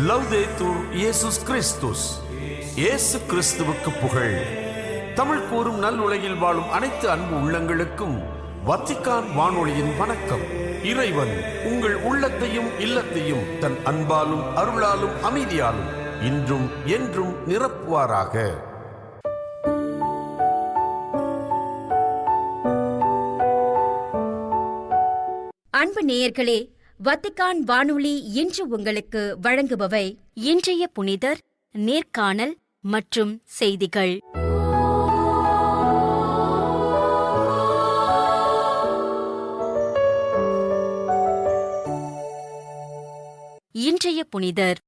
லவ்தேத்தூர் இயேசுஸ் கிறிஸ்துஸ். இயேசு கிறிஸ்துவுக்கு புகழ். தமிழ் கூறும் நல்லுலகில் வாழும் அனைத்து அன்பு உள்ளங்களுக்கும் வத்திக்கான் வானொலியின் வணக்கம். இறைவன் உங்கள் உள்ளத்தையும் இல்லத்தையும் தன் அன்பாலும் அருளாலும் அமைதியாலும் இன்றும் என்றும் நிரப்புவாராக. அன்பு நேயர்களே, வத்திக்கான் வானொலி இன்று உங்களுக்கு வழங்குபவை இன்றைய புனிதர், நேர்காணல் மற்றும் செய்திகள். இன்றைய புனிதர்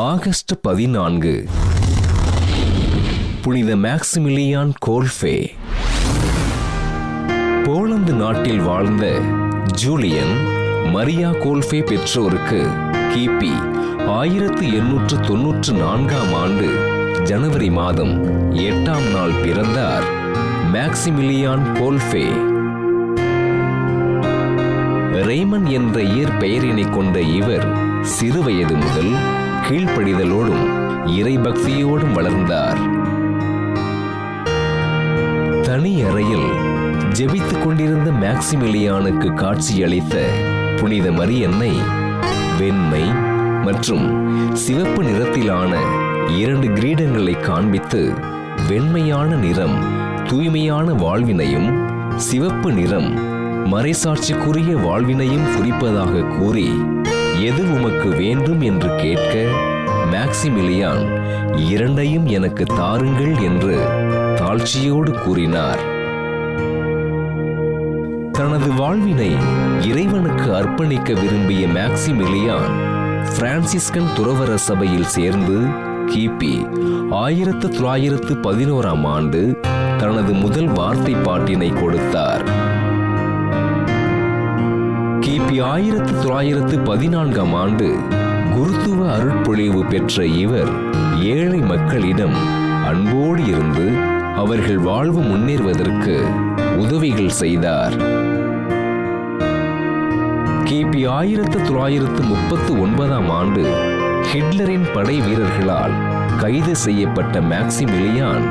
ஆகஸ்ட் 14, புனித மேக்சிமிலியான் கோல்ஃபே. போலந்து நாட்டில் வாழ்ந்த ஜூலியன் மரியா கோல்ஃபே பெற்றோருக்கு கிபி 1894 ஜனவரி மாதம் 8ஆம் நாள் பிறந்தார் மேக்சிமிலியான் கோல்ஃபே. ரெய்மன் என்ற இயற்பெயரினை கொண்ட இவர் சிறுவயது முதல் கீழ்ப்படிதலோடும் இறைபக்தியோடும் வளர்ந்தார். தனி அறையில் ஜெபித்துக் கொண்டிருந்த மேக்சிமிலியானுக்கு காட்சியளித்த புனித மரியன்னை வெண்மை மற்றும் சிவப்பு நிறத்திலான 2 கிரீடங்களை காண்பித்து, வெண்மையான நிறம் தூய்மையான வாழ்வினையும், சிவப்பு நிறம் மறைசாட்சிக்குரிய வாழ்வினையும் குறிப்பதாக கூறி, எது உமக்கு வேண்டும் என்று கேட்க, மேக்சிமிலியான் 2ஐயும் எனக்கு தாருங்கள் என்று தாழ்ச்சியோடு கூறினார். தனது வாழ்வினை இறைவனுக்கு அர்ப்பணிக்க விரும்பிய மேக்சிமிலியான் பிரான்சிஸ்கன் துறவற சபையில் சேர்ந்து கிபி 1911ஆம் ஆண்டு தனது முதல் வார்த்தை பாட்டினை கொடுத்தார். கிபி 1914ஆம் ஆண்டு குருத்துவ அருட்பொழிவு பெற்ற இவர் ஏழை மக்களிடம் அன்போடு இருந்து அவர்கள் வாழ்வு முன்னேறுவதற்கு உதவிகள் செய்தார். கிபி 1939ஆம் ஆண்டு ஹிட்லரின் படை வீரர்களால் கைது செய்யப்பட்ட மேக்சிமிலியான்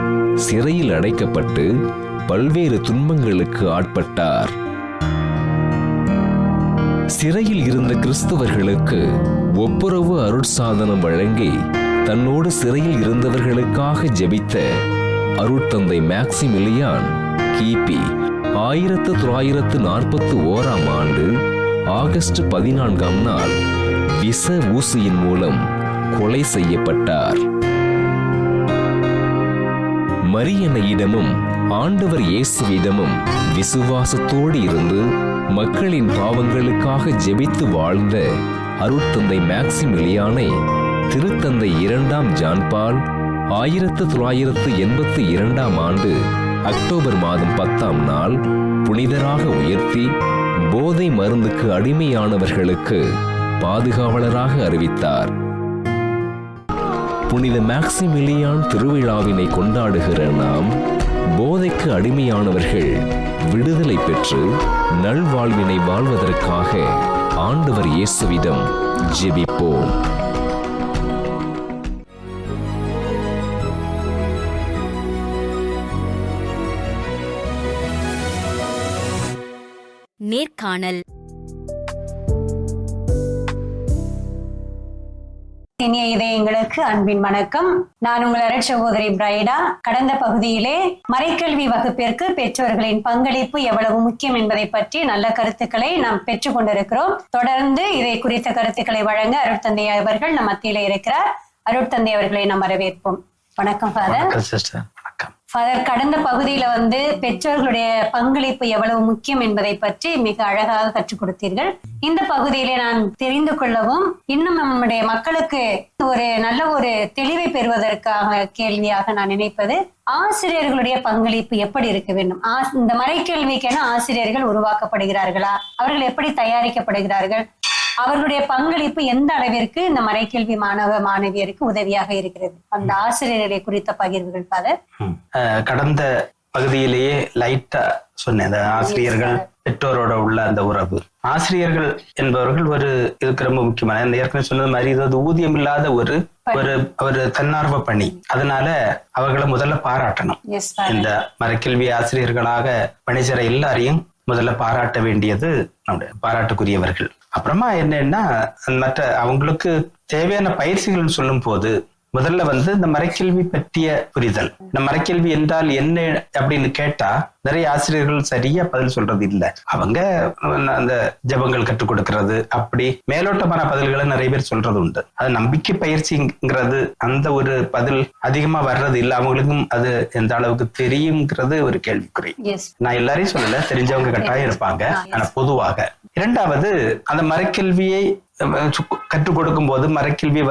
சிறையில் அடைக்கப்பட்டு பல்வேறு துன்பங்களுக்கு ஆட்பட்டார். சிறையில் இருந்த கிறிஸ்தவர்களுக்கு ஒப்புரவு அருட்சாதனம் வழங்கி தன்னோடு சிறையில் இருந்தவர்களுக்காக ஜெபித்த அருட்தந்தை மேக்சிமிலியான் கிபி 1941ஆம் ஆண்டு ஆகஸ்ட் 14ஆம் நாள் விஷ ஊசியின் மூலம் கொலை செய்யப்பட்டார். மரியன்னையிடமும் ஆண்டவர் இயேசுவிடமும் விசுவாசத்தோடு இருந்து மக்களின் பாவங்களுக்காக ஜெபித்து வாழ்ந்த அருட்தந்தை மேக்சிமிலியானை திருத்தந்தை 2ஆம் ஜான்பால் 1982ஆம் ஆண்டு அக்டோபர் மாதம் 10ஆம் நாள் புனிதராக உயர்த்தி போதை மருந்துக்கு அடிமையானவர்களுக்கு பாதுகாவலராக அறிவித்தார். புனித மேக்சிமிலியான் திருவிழாவினை கொண்டாடுகிற நாம் போதைக்கு அடிமையானவர்கள் விடுதலை பெற்று நல்வாழ்வினை வாழ்வதற்காக ஆண்டவர் இயேசுவிடம் ஜெபிப்போம். நேர்காணல். இனிய இதயங்களுக்கு அன்பின் வணக்கம். நான் உங்கள் அருட்சகோதரி பிரைடா. கடந்த பகுதியிலே மறைக்கல்வி வகுப்பிற்கு பெற்றோர்களின் பங்களிப்பு எவ்வளவு முக்கியம் என்பதை பற்றி நல்ல கருத்துக்களை நாம் பெற்றுக் கொண்டிருக்கிறோம். தொடர்ந்து இதை குறித்த கருத்துக்களை வழங்க அருட்தந்தை அவர்கள் நம் மத்தியில இருக்கிறார். அருட்தந்தை அவர்களை நாம் வரவேற்போம். வணக்கம் ஃபாதர். ஃபாதர், கடந்த பகுதியில பெற்றோர்களுடைய பங்களிப்பு எவ்வளவு முக்கியம் என்பதை பற்றி மிக அழகாக கற்றுக் கொடுத்தீர்கள். இந்த பகுதியிலே நான் தெரிந்து கொள்ளவும், இன்னும் நம்முடைய மக்களுக்கு ஒரு நல்ல ஒரு தெளிவை பெறுவதற்காக கேள்வியாக நான் நினைப்பது, ஆசிரியர்களுடைய பங்களிப்பு எப்படி இருக்க வேண்டும்? இந்த மறைக்கல்விக்கென ஆசிரியர்கள் உருவாக்கப்படுகிறார்களா? அவர்கள் எப்படி தயாரிக்கப்படுகிறார்கள்? அவர்களுடைய பங்களிப்பு எந்த அளவிற்கு இந்த மறைக்கல்வி மாணவ மாணவியருக்கு உதவியாக இருக்கிறது? அந்த ஆசிரியர்களை குறித்த பகிர்வுகள் ஃபாதர். கடந்த பகுதியிலேயே லைட்டா சொன்னேன். அந்த ஆசிரியர்கள் பெற்றோரோட உள்ள அந்த உறவு. ஆசிரியர்கள் என்பவர்கள் இதுக்கு ரொம்ப முக்கியமான, ஏற்கனவே சொன்னது மாதிரி இது ஊதியம் இல்லாத ஒரு தன்னார்வ பணி. அதனால அவர்களை முதல்ல பாராட்டணும். இந்த மறைக்கல்வி ஆசிரியர்களாக பணிசெய்ற எல்லாரையும் முதல்ல பாராட்ட வேண்டியது நம்முடைய பாராட்டுக்குரியவர்கள். அப்புறமா என்னன்னா, மற்ற அவங்களுக்கு தேவையான பயிற்சிகள் சொல்லும் போது முதல்ல இந்த மறைக்கல்வி பற்றிய புரிதல். இந்த மறைக்கல்வி என்றால் என்ன அப்படின்னு கேட்டா நிறைய ஆசிரியர்கள் சரியா பதில் சொல்றது இல்லை. அவங்க அந்த ஜபங்கள் கற்றுக் கொடுக்கறது, அப்படி மேலோட்டமான பதில்களை நிறைய பேர் சொல்றது உண்டு. அது நம்பிக்கை பயிற்சிங்கிறது அந்த ஒரு பதில் அதிகமா வர்றது இல்லை. அவங்களுக்கும் அது எந்த அளவுக்கு தெரியுங்கிறது ஒரு கேள்விக்குறி. நான் எல்லாரையும் சொல்லல, தெரிஞ்சவங்க கட்டாயம் இருப்பாங்க. ஆனா பொதுவாக இரண்டாவது, அந்த மறைக்கல்வியை கற்றுக் கொடுக்கும் போது மறைக்கல்வி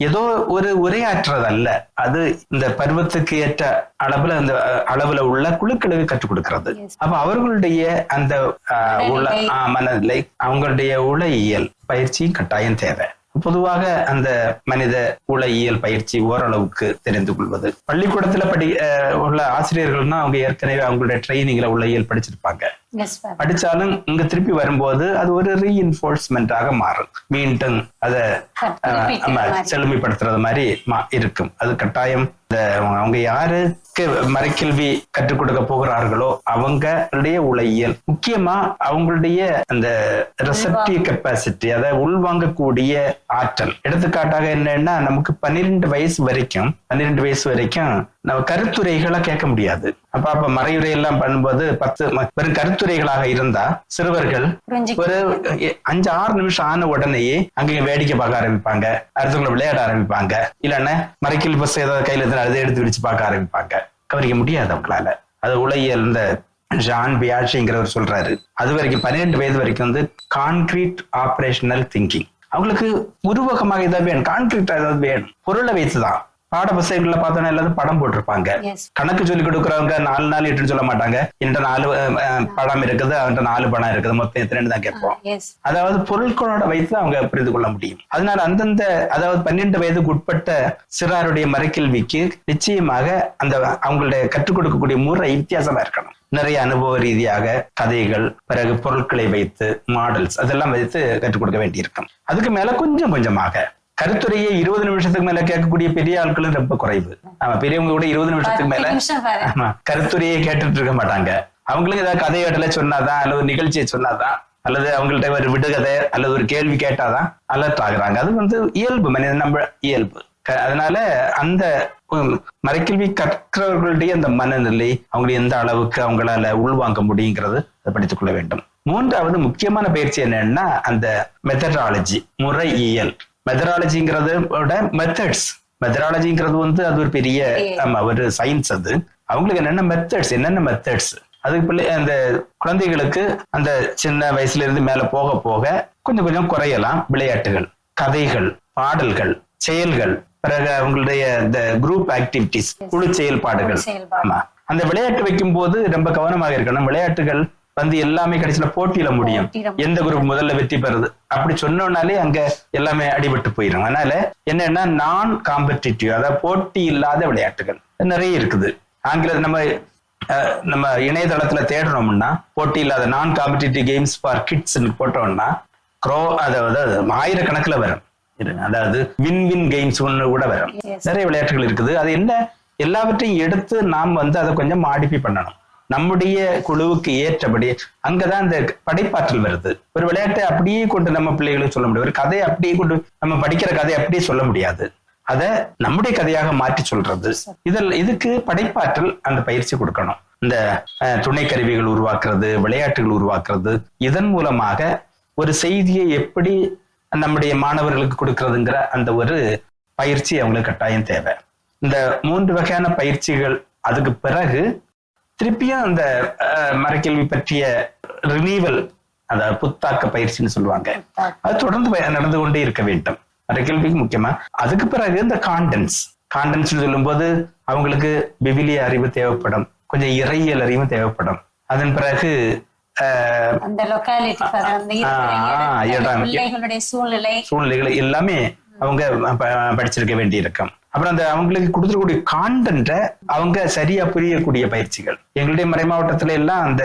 ஏதோ ஒரு உரையாற்றுறது அல்ல, அது இந்த பருவத்துக்கு ஏற்ற அளவுல உள்ள குழுக்களுக்கு கற்றுக் கொடுக்கிறது. அப்ப அவர்களுடைய அந்த மனநிலை, அவங்களுடைய உளவியல் பயிற்சியும் கட்டாயம் தேவை. பொதுவாக அந்த மனித உளவியல் பயிற்சி ஓரளவுக்கு தெரிந்து கொள்வது. பள்ளிக்கூடத்துல உள்ள ஆசிரியர்கள்னா அவங்க ஏற்கனவே அவங்களுடைய ட்ரைனிங்ல உளவியல் படிச்சிருப்பாங்க. படிச்சாலும் இங்க திருப்பி வரும்போது அது ஒரு ரீஇன்ஃபோர்ஸ்மெண்டாக மாறும். மீண்டும் அதை செழுமைப்படுத்துறது மாதிரி இருக்கும். அது கட்டாயம் அவங்க யாருக்கு மறைக்கல்வி கற்றுக் கொடுக்க போகிறார்களோ அவங்களுடைய உளவியல், முக்கியமா அவங்களுடைய அந்த ரிசப்டிவ் கெப்பாசிட்டி, அதை உள்வாங்கக்கூடிய ஆற்றல். எடுத்துக்காட்டாக என்னன்னா, நமக்கு 12 வயசு வரைக்கும் நம்ம கருத்துரைகளை கேட்க முடியாது. அப்ப மறையுரை எல்லாம் பண்ணும்போது 10 வெறும் கருத்துரைகளாக இருந்தா சிறுவர்கள் ஒரு 5-6 நிமிஷம் ஆன உடனேயே அங்க வேடிக்கை பார்க்க ஆரம்பிப்பாங்க, அடுத்தவங்களை விளையாட ஆரம்பிப்பாங்க, இல்லன்னா மறைக்கல்வி புத்தகம் ஏதாவது கையில அதை எடுத்து விடிச்சு பார்க்க ஆரம்பிப்பாங்க. கவனிக்க முடியாது அவங்களால. அது உளவியல் இந்த ஜான் பியாஷிங்கிறவர் சொல்றாரு, அது வரைக்கும் 12 வயது வரைக்கும் கான்கிரீட் ஆபரேஷனல் திங்கிங். அவங்களுக்கு உருவகமாக ஏதாவது வேணும், கான்கிரீட்டா ஏதாவது வேணும். பொருளை வைத்துதான். பாட புத்தகங்கள்ல பார்த்தோன்னா எல்லாரும் படம் போட்டிருப்பாங்க. கணக்கு சொல்லி கொடுக்குறவங்க 4 நாள் 8 சொல்ல மாட்டாங்க. என்கிட்ட 4 படம் இருக்குது, அவன்கிட்ட 4 படம் இருக்குது, மொத்தம் எத்தனை தான் கேட்போம். அதாவது பொருட்களோட வைத்து அவங்க புரிந்து கொள்ள முடியும். அதனால அந்தந்த அதாவது 12 வயதுக்கு உட்பட்ட சிறாருடைய மறைக்கல்விக்கு நிச்சயமாக அந்த அவங்களுடைய கற்றுக் கொடுக்கக்கூடிய முறை வித்தியாசமா இருக்கணும். நிறைய அனுபவ ரீதியாக கதைகள், பிறகு பொருட்களை வைத்து மாடல்ஸ் அதெல்லாம் வைத்து கற்றுக் கொடுக்க வேண்டியிருக்கும். அதுக்கு மேல கொஞ்சம் கொஞ்சமாக கருத்துரையை 20 நிமிஷத்துக்கு மேல கேட்கக்கூடிய பெரிய ஆட்களும் ரொம்ப குறைவு. பெரியவங்க கூட 20 நிமிஷத்துக்கு மேல கருத்துரையை கேட்டுட்டு இருக்க மாட்டாங்க. அவங்களுக்கு ஏதாவது கதை கட்டல சொன்னாதான், அல்லது ஒரு நிகழ்ச்சியை சொன்னாதான், அல்லது அவங்கள்ட்ட ஒரு விடுகதை அல்லது ஒரு கேள்வி கேட்டாதான் அலர்ட் ஆகுறாங்க. அது இயல்பு, மனிதன் நம்ம இயல்பு. அதனால அந்த மறைக்கல்வி கற்றவர்களுடைய அந்த மனநிலை, அவங்க எந்த அளவுக்கு அவங்களால உள்வாங்க முடியுங்கிறது அதை படித்துக் கொள்ள வேண்டும். மூன்றாவது முக்கியமான பயிற்சி என்னன்னா அந்த மெத்தடாலஜி, முறையியல். மெத்தடாலஜிங்கிறதோட மெத்தடாலஜிங்கிறது அது ஒரு பெரிய ஒரு சயின்ஸ். அது அவங்களுக்கு என்னென்ன மெத்தட்ஸ் அதுக்கு அந்த குழந்தைகளுக்கு அந்த சின்ன வயசுல இருந்து மேல போக போக கொஞ்சம் கொஞ்சம் குறையலாம். விளையாட்டுகள், கதைகள், பாடல்கள், செயல்கள், பிறகு அவங்களுடைய இந்த குரூப் ஆக்டிவிட்டிஸ், குழு செயல்பாடுகள். ஆமா, அந்த விளையாட்டு வைக்கும் போது ரொம்ப கவனமாக இருக்கணும். விளையாட்டுகள் எல்லாமே கடைசியில போட்டியில முடியும். எந்த குரூப் முதல்ல வெற்றி பெறுது அப்படி சொன்னோம்னாலே அங்க எல்லாமே அடிபட்டு போயிடும். அதனால என்னன்னா நான் காம்படிட்டிவ், அதாவது போட்டி இல்லாத விளையாட்டுகள் நிறைய இருக்குது. ஆங்கிலத்தில் நம்ம இணையதளத்துல தேடணும்னா போட்டி இல்லாத நான் காம்படிட்டிவ் கேம்ஸ் ஃபார் கிட்ஸ் போட்டோம்னா அதாவது 1000கணக்கில் வரும். அதாவது வின் கேம்ஸ் ஒண்ணு கூட வரும். நிறைய விளையாட்டுகள் இருக்குது. அது என்ன, எல்லாவற்றையும் எடுத்து நாம் அதை கொஞ்சம் மாடிஃபை பண்ணணும் நம்முடைய குழுவுக்கு ஏற்றபடி. அங்கதான் இந்த படைப்பாற்றல் வருது. ஒரு விளையாட்டை அப்படியே கொண்டு நம்ம பிள்ளைகளுக்கு சொல்ல முடியாது. ஒரு கதையை அப்படியே கொண்டு நம்ம படிக்கிற கதையை அப்படியே சொல்ல முடியாது. அதை நம்முடைய கதையாக மாற்றி சொல்றது. இதுக்கு படைப்பாற்றல் அந்த பயிற்சி கொடுக்கணும். இந்த துணை கருவிகள் உருவாக்குறது, விளையாட்டுகள் உருவாக்குறது, இதன் மூலமாக ஒரு செய்தியை எப்படி நம்முடைய மாணவர்களுக்கு கொடுக்கறதுங்கிற அந்த ஒரு பயிற்சி அவங்களுக்கு கட்டாயம் தேவை. இந்த 3 வகையான பயிற்சிகள் அதுக்கு பிறகு திருப்பியும் அந்த மறைக்கல்வி பற்றிய ரினிவல், அதாவது புத்தாக்க பயிற்சின்னு சொல்லுவாங்க, அது தொடர்ந்து நடந்து கொண்டே இருக்க வேண்டும் மறைக்கல்விக்கு முக்கியமா. அதுக்கு பிறகு இந்த காண்டன்ஸ் சொல்லும் போது அவங்களுக்கு விவிலிய அறிவு தேவைப்படும், கொஞ்சம் இறையியல் அறிவும் தேவைப்படும். அதன் பிறகு சூழ்நிலைகள் எல்லாமே அவங்க படிச்சிருக்க வேண்டி இருக்கும். அப்புறம் அந்த அவங்களுக்கு கொடுத்துருக்கூடிய கான்டென்ட்டை அவங்க சரியா புரியக்கூடிய பயிற்சிகள். எங்களுடைய மறை மாவட்டத்துல எல்லாம் அந்த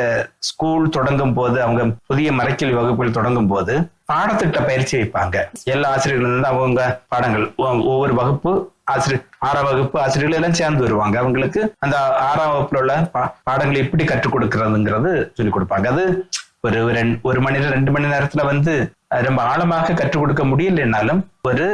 ஸ்கூல் தொடங்கும் போது, அவங்க புதிய மறைக்கல்வி வகுப்புகள் தொடங்கும் போது பாடத்திட்ட பயிற்சி வைப்பாங்க. எல்லா ஆசிரியர்களும் இருந்து அவங்க பாடங்கள், ஒவ்வொரு வகுப்பு ஆசிரியர் 6ஆம் வகுப்பு ஆசிரியர்கள் எல்லாம் சேர்ந்து வருவாங்க. அவங்களுக்கு அந்த 6ஆம் வகுப்புல உள்ள பாடங்களை எப்படி கற்றுக் கொடுக்கறதுங்கிறது சொல்லிக் கொடுப்பாங்க. அது ஒரு மணி நேரம் 2 மணி நேரத்துல ரொம்ப ஆழமாக கற்றுக் கொடுக்க முடியலன்னாலும் ஒரு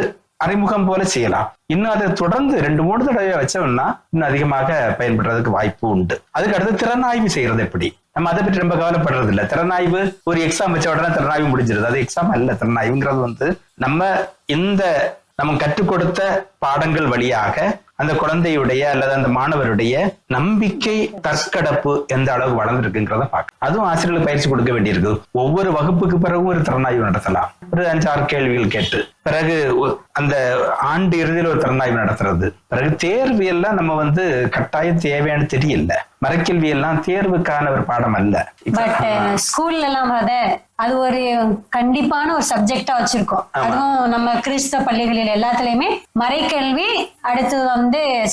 அறிமுகம் போல செய்யலாம். இன்னும் அதை தொடர்ந்து 2-3 தடவை வச்சோம்னா இன்னும் அதிகமாக பயன்படுறதுக்கு வாய்ப்பு உண்டு. அதுக்கு அடுத்து திறனாய்வு செய்யறது எப்படி, நம்ம அதை பற்றி ரொம்ப கவலைப்படுறது இல்லை. திறனாய்வு ஒரு எக்ஸாம் வச்ச உடனே திறனாய்வு முடிஞ்சிருது. அது எக்ஸாம் அல்ல. திறனாய்வுங்கிறது நம்ம கற்றுக் கொடுத்த பாடங்கள் வழியாக அந்த குழந்தையுடைய அல்லது அந்த மாணவருடைய நம்பிக்கை, தற்கடப்பு எந்த அளவு வளர்ந்துருக்குங்கிறத பார்க்க. அதுவும் ஆசிரியர்களுக்கு பயிற்சி கொடுக்க வேண்டியிருக்கு. ஒவ்வொரு வகுப்புக்கு பிறகு ஒரு திறனாய்வு நடத்தலாம். ஒரு 5-6 கேள்விகள் கேட்டு பிறகு அந்த ஆண்டு இறுதியில் ஒரு திறனாய்வு நடத்துறது. பிறகு தேர்வு எல்லாம் நம்ம கட்டாயம் தேவையானு தெரியல. மறைக்கல்வி எல்லாம் தேர்வுக்கான ஒரு பாடம் அல்ல. பட் ஸ்கூல்ல எல்லாம் அது ஒரு கண்டிப்பான ஒரு சப்ஜெக்டா வச்சிருக்கோம். அதுவும் நம்ம கிறிஸ்தவ பள்ளிகளில் எல்லாத்துலயுமே மறைக்கல்வி, அடுத்து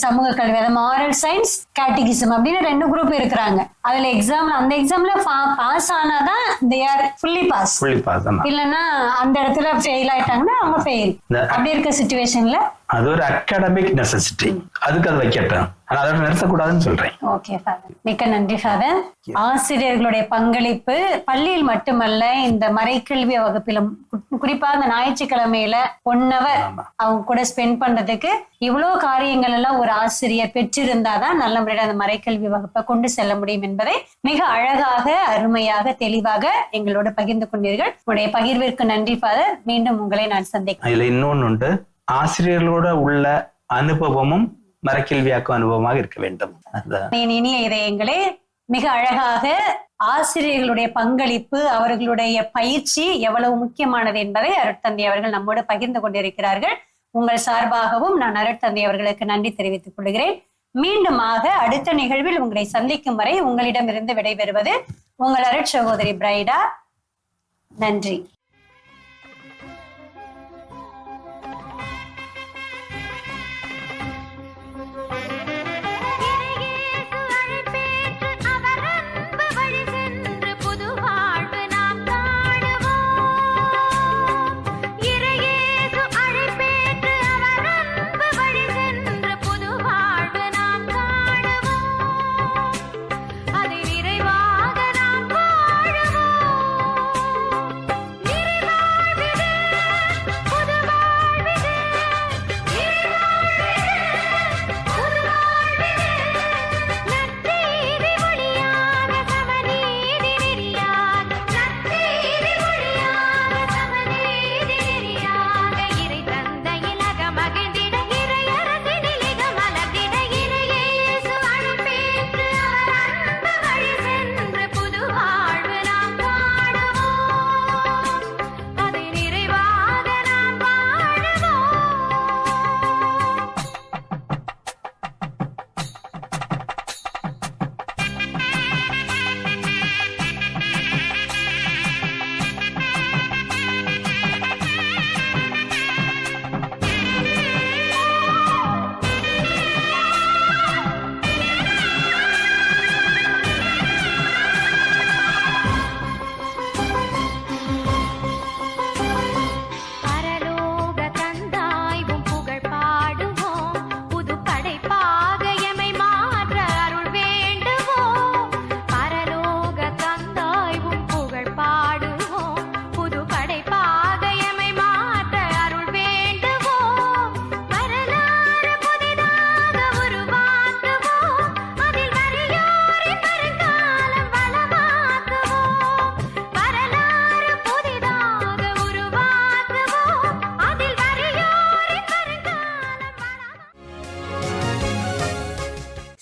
சமூக கல்வி, அதாவது மாரல் சயின்ஸ், கேட்டகிசம் அப்படின்னு 2 குரூப் இருக்கிறாங்க. அதுல அந்த எக்ஸாம்ல pass ஆனாதான் they are fully pass. இல்லன்னா அந்த இடத்துல ஃபெயில் ஆயிட்டாங்கன்னா அவங்க ஃபெயில். அப்படி இருக்க சிச்சுவேஷன்ல அது ஒரு அகாடமிக் நெசசிட்டி. அதுக்கு அது வைக்கட்டும், ஆனா அதோட நிறுத்தக்கூடாதுன்னு சொல்றேன். ஓகே ஃபாதர், மிக்க நன்றி ஃபாதர். ஆசிரியர்களுடைய பங்களிப்பு பள்ளியில் மட்டுமல்ல, இந்த மறைக்கல்வி வகுப்பிலும், குறிப்பா அந்த ஞாயிற்றுக்கிழமையில 1 hour அவங்க கூட ஸ்பெண்ட் பண்றதுக்கு இவ்வளவு காரியங்கள் எல்லாம் ஒரு ஆசிரியர் பெற்றிருந்தாதான் நல்ல முறையில் அந்த மறைக்கல்வி வகுப்பை கொண்டு செல்ல முடியும் என்பதை மிக அழகாக, அருமையாக, தெளிவாக எங்களோட பகிர்ந்து கொண்டீர்கள். உங்களுடைய பகிர்விற்கு நன்றி ஃபாதர். மீண்டும் உங்களை நான் சந்திக்கிறேன். இதுல இன்னொன்னு உண்டு, ஆசிரியர்களோட உள்ள அனுபவமும் மறைக்கல்வியாக்கும் அனுபவமாக இருக்க வேண்டும். இனிய இதயங்களே, மிக அழகாக ஆசிரியர்களுடைய பங்களிப்பு, அவர்களுடைய பயிற்சி எவ்வளவு முக்கியமானது என்பதை அருட்தந்தை அவர்கள் நம்மோடு பகிர்ந்து கொண்டிருக்கிறார்கள். உங்கள் சார்பாகவும் நான் அருட்தந்தை அவர்களுக்கு நன்றி தெரிவித்துக் கொள்கிறேன். மீண்டுமாக அடுத்த நிகழ்வில் உங்களை சந்திக்கும் வரை உங்களிடமிருந்து விடைபெறுவது உங்கள் அருட்சகோதரி பிரைடா. நன்றி.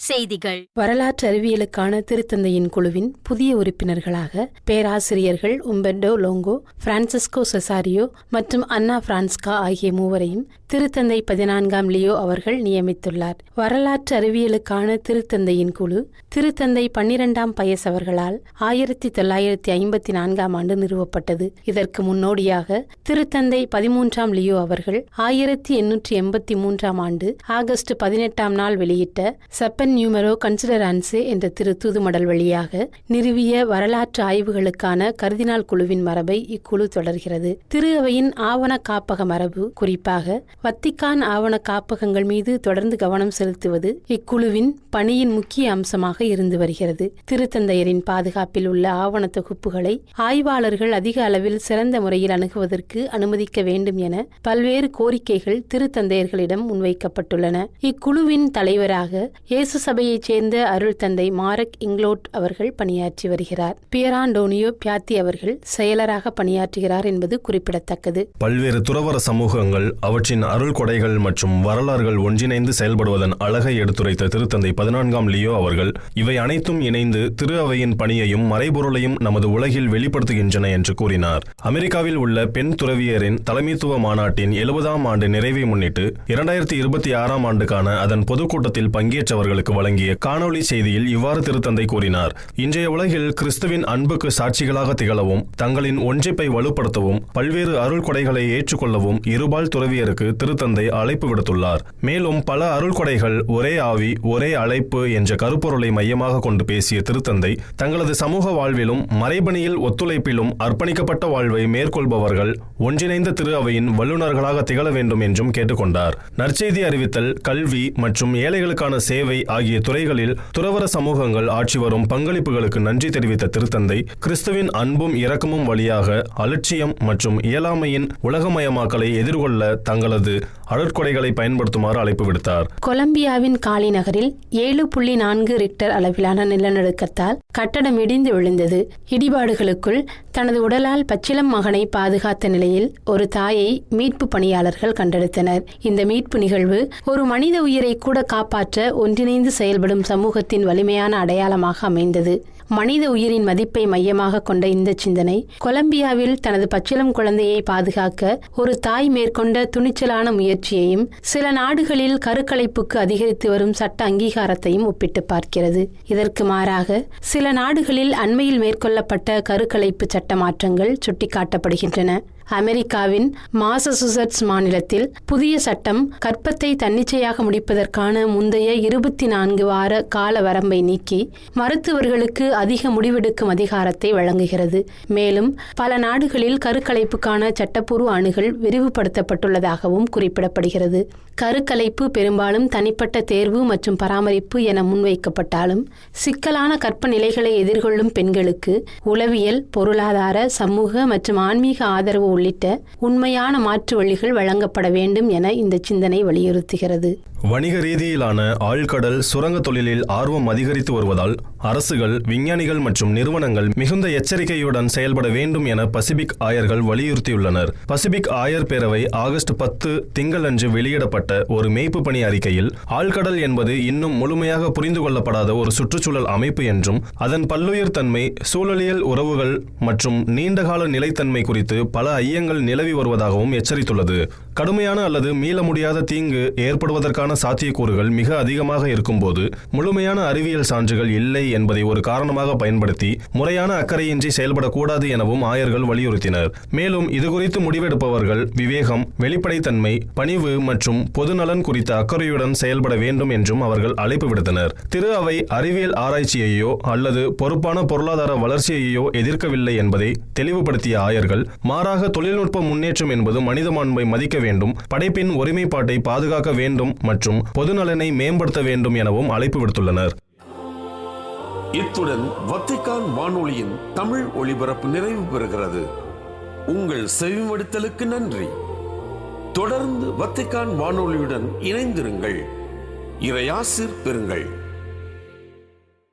செய்திகள். வரலாற்று அறிவியலுக்கான திருத்தந்தையின் குழுவின் புதிய உறுப்பினர்களாக பேராசிரியர்கள் உம்பெர்டோ லோங்கோ, பிரான்சிஸ்கோ செசாரியோ மற்றும் அன்னா பிரான்ஸ்கா ஆகிய மூவரையும் திருத்தந்தை 14ஆம் லியோ அவர்கள் நியமித்துள்ளார். வரலாற்று அறிவியலுக்கான திருத்தந்தையின் குழு திருத்தந்தை 12ஆம் பயஸ் அவர்களால் 1954ஆம் ஆண்டு நிறுவப்பட்டது. இதற்கு முன்னோடியாக திருத்தந்தை 13ஆம் லியோ அவர்கள் 1883ஆம் ஆண்டு ஆகஸ்ட் 18ஆம் நாள் வெளியிட்ட செப்பன் நியூமெரோ கன்சிடரான்சே என்ற திரு தூதுமடல் வழியாக நிறுவிய வரலாற்று ஆய்வுகளுக்கான கர்தினால் குழுவின் மரபை இக்குழு தொடர்கிறது. திரு அவையின் ஆவண காப்பக மரபு, குறிப்பாக வத்திக்கான் ஆவண காப்பகங்கள் மீது தொடர்ந்து கவனம் செலுத்துவது இக்குழுவின் பணியின் முக்கிய அம்சமாக இருந்து வருகிறது. திருத்தந்தையரின் பாதுகாப்பில் உள்ள ஆவண தொகுப்புகளை ஆய்வாளர்கள் அதிக அளவில் சிறந்த முறையில் அணுகுவதற்கு அனுமதிக்க வேண்டும் என பல்வேறு கோரிக்கைகள் திருத்தந்தையர்களிடம் முன்வைக்கப்பட்டுள்ளன. இக்குழுவின் தலைவராக இயேசு சபையைச் சேர்ந்த அருள் தந்தை மாரக் இங்லோட் அவர்கள் பணியாற்றி வருகிறார். பியராண்டோனியோ பியாத்தி அவர்கள் செயலராக பணியாற்றுகிறார் என்பது குறிப்பிடத்தக்கது. பல்வேறு துறவற சமூகங்கள் அவற்றின் அருள் கொடைகள் மற்றும் வரலாறுகள் ஒன்றிணைந்து செயல்படுவதன் அழகை எடுத்துரைத்த திருத்தந்தை 14ஆம் லியோ அவர்கள் இவை அனைத்தும் இணைந்து திரு அவையின் பணியையும் மறைபொருளையும் நமது உலகில் வெளிப்படுத்துகின்றன என்று கூறினார். அமெரிக்காவில் உள்ள பெண் துறவியரின் தலைமைத்துவ மாநாட்டின் 70ஆம் ஆண்டு நிறைவை முன்னிட்டு 2026ஆம் ஆண்டுக்கான அதன் பொதுக்கூட்டத்தில் பங்கேற்றவர்களுக்கு வழங்கிய காணொலி செய்தியில் இவ்வாறு திருத்தந்தை கூறினார். இன்றைய உலகில் கிறிஸ்துவின் அன்புக்கு சாட்சிகளாக திகழவும் தங்களின் ஒன்றிப்பை வலுப்படுத்தவும் பல்வேறு அருள் கொடைகளை ஏற்றுக்கொள்ளவும் இருபால் துறவியருக்கு திருத்தந்தை அழைப்பு விடுத்துள்ளார். மேலும் பல அருள் கொடைகள் ஒரே ஆவி ஒரே அழைப்பு என்ற கருப்பொருளை மையமாக கொண்டு பேசிய திருத்தந்தை தங்களது சமூக வாழ்விலும் மறைபணியில் ஒத்துழைப்பிலும் அர்ப்பணிக்கப்பட்ட வாழ்வை மேற்கொள்பவர்கள் ஒன்றிணைந்த திரு அவையின் வல்லுநர்களாக திகழ வேண்டும் என்றும் கேட்டுக்கொண்டார். நற்செய்தி அறிவித்தல், கல்வி மற்றும் ஏழைகளுக்கான சேவை ஆகிய துறைகளில் துறவற சமூகங்கள் ஆற்றி வரும் பங்களிப்புகளுக்கு நன்றி தெரிவித்த திருத்தந்தை கிறிஸ்துவின் அன்பும் இரக்கமும் வழியாக அலட்சியம் மற்றும் இயலாமையின் உலகமயமாக்கலை எதிர்கொள்ள தங்களது அருட்கொடைகளை பயன்படுத்துமாறு அழைப்பு விடுத்தார். கொலம்பியாவின் காலி நகரில் 7.4 ரிக்டர் அளவிலான நிலநடுக்கத்தால் கட்டடம் இடிந்து விழுந்தது. இடிபாடுகளுக்குள் தனது உடலால் பச்சிளம் மகனை பாதுகாத்த நிலையில் ஒரு தாயை மீட்பு பணியாளர்கள் கண்டெடுத்தனர். இந்த மீட்பு நிகழ்வு ஒரு மனித உயிரை கூட காப்பாற்ற ஒன்றிணைந்து செயல்படும் சமூகத்தின் வலிமையான அடையாளமாக அமைந்தது. மனித உயிரின் மதிப்பை மையமாக கொண்ட இந்த சிந்தனை கொலம்பியாவில் தனது பச்சிளம் குழந்தையை பாதுகாக்க ஒரு தாய் மேற்கொண்ட துணிச்சலான முயற்சியையும் சில நாடுகளில் கருக்கலைப்புக்கு அதிகரித்து வரும் சட்ட அங்கீகாரத்தையும் ஒப்பிட்டு பார்க்கிறது. இதற்கு மாறாக சில நாடுகளில் அண்மையில் மேற்கொள்ளப்பட்ட கருக்கலைப்பு சட்ட மாற்றங்கள் சுட்டிக்காட்டப்படுகின்றன. அமெரிக்காவின் மாசசூசெட்ஸ் மாநிலத்தில் புதிய சட்டம் கர்ப்பத்தை தன்னிச்சையாக முடிப்பதற்கான முந்தைய 24 வார கால வரம்பை நீக்கி மருத்துவர்களுக்கு அதிக முடிவெடுக்கும் அதிகாரத்தை வழங்குகிறது. மேலும் பல நாடுகளில் கருக்கலைப்புக்கான சட்டப்பூர்வ அணுகல் விரிவுபடுத்தப்பட்டுள்ளதாகவும் குறிப்பிடப்படுகிறது. கருக்கலைப்பு பெரும்பாலும் தனிப்பட்ட தேர்வு மற்றும் பராமரிப்பு என முன்வைக்கப்பட்டாலும் சிக்கலான கற்ப நிலைகளை எதிர்கொள்ளும் பெண்களுக்கு உளவியல், பொருளாதார, சமூக மற்றும் ஆன்மீக ஆதரவு உள்ளிட்ட உண்மையான மாற்று வழிகள் வழங்கப்பட வேண்டும் என இந்த சிந்தனை வலியுறுத்துகிறது. வணிக ரீதியிலான ஆழ்கடல் சுரங்க தொழிலில் ஆர்வம் அதிகரித்து வருவதால் அரசுகள், விஞ்ஞானிகள் மற்றும் நிறுவனங்கள் மிகுந்த எச்சரிக்கையுடன் செயல்பட வேண்டும் என பசிபிக் ஆயர்கள் வலியுறுத்தியுள்ளனர். பசிபிக் ஆயர் பேரவை ஆகஸ்ட் 10 திங்களன்று வெளியிடப்பட்ட ஒரு மேய்ப்பு பணி அறிக்கையில் ஆழ்கடல் என்பது இன்னும் முழுமையாக புரிந்து கொள்ளப்படாத ஒரு சுற்றுச்சூழல் அமைப்பு என்றும் அதன் பல்லுயிர் தன்மை, சூழலியல் உறவுகள் மற்றும் நீண்டகால நிலைத்தன்மை குறித்து பல ஐயங்கள் நிலவி வருவதாகவும் எச்சரித்துள்ளது. கடுமையான அல்லது மீள முடியாத தீங்கு ஏற்படுவதற்கான சாத்தியக்கூறுகள் மிக அதிகமாக இருக்கும்போது முழுமையான அறிவியல் சான்றுகள் இல்லை என்பதை ஒரு காரணமாக பயன்படுத்தி முறையான அக்கறையின்றி செயல்படக்கூடாது எனவும் ஆயர்கள் வலியுறுத்தினர். மேலும் இதுகுறித்து முடிவெடுப்பவர்கள் விவேகம், வெளிப்படைத்தன்மை, பணிவு மற்றும் பொதுநலன் குறித்த அக்கறையுடன் செயல்பட வேண்டும் என்றும் அவர்கள் அழைப்பு விடுத்தனர். திரு அவை அறிவியல் ஆராய்ச்சியையோ அல்லது பொறுப்பான பொருளாதார வளர்ச்சியையோ எதிர்க்கவில்லை என்பதை தெளிவுபடுத்திய ஆயர்கள் மாறாக தொழில்நுட்ப முன்னேற்றம் என்பது மனித மாண்பை மதிக்க வேண்டும், படைப்பின் ஒருமைப்பாட்டை பாதுகாக்க வேண்டும் மற்றும் பொதுநலனை மேம்படுத்த வேண்டும் எனவும் அழைப்பு விடுத்துள்ளனர். இத்துடன் வத்திக்கான் வானொலியின் தமிழ் ஒளிபரப்பு நிறைவு பெறுகிறது. உங்கள் செவிமடுத்தலுக்கு நன்றி. தொடர்ந்து வத்திக்கான் வானொலியுடன் இணைந்திருங்கள். இறையாசிர் பெறுங்கள்.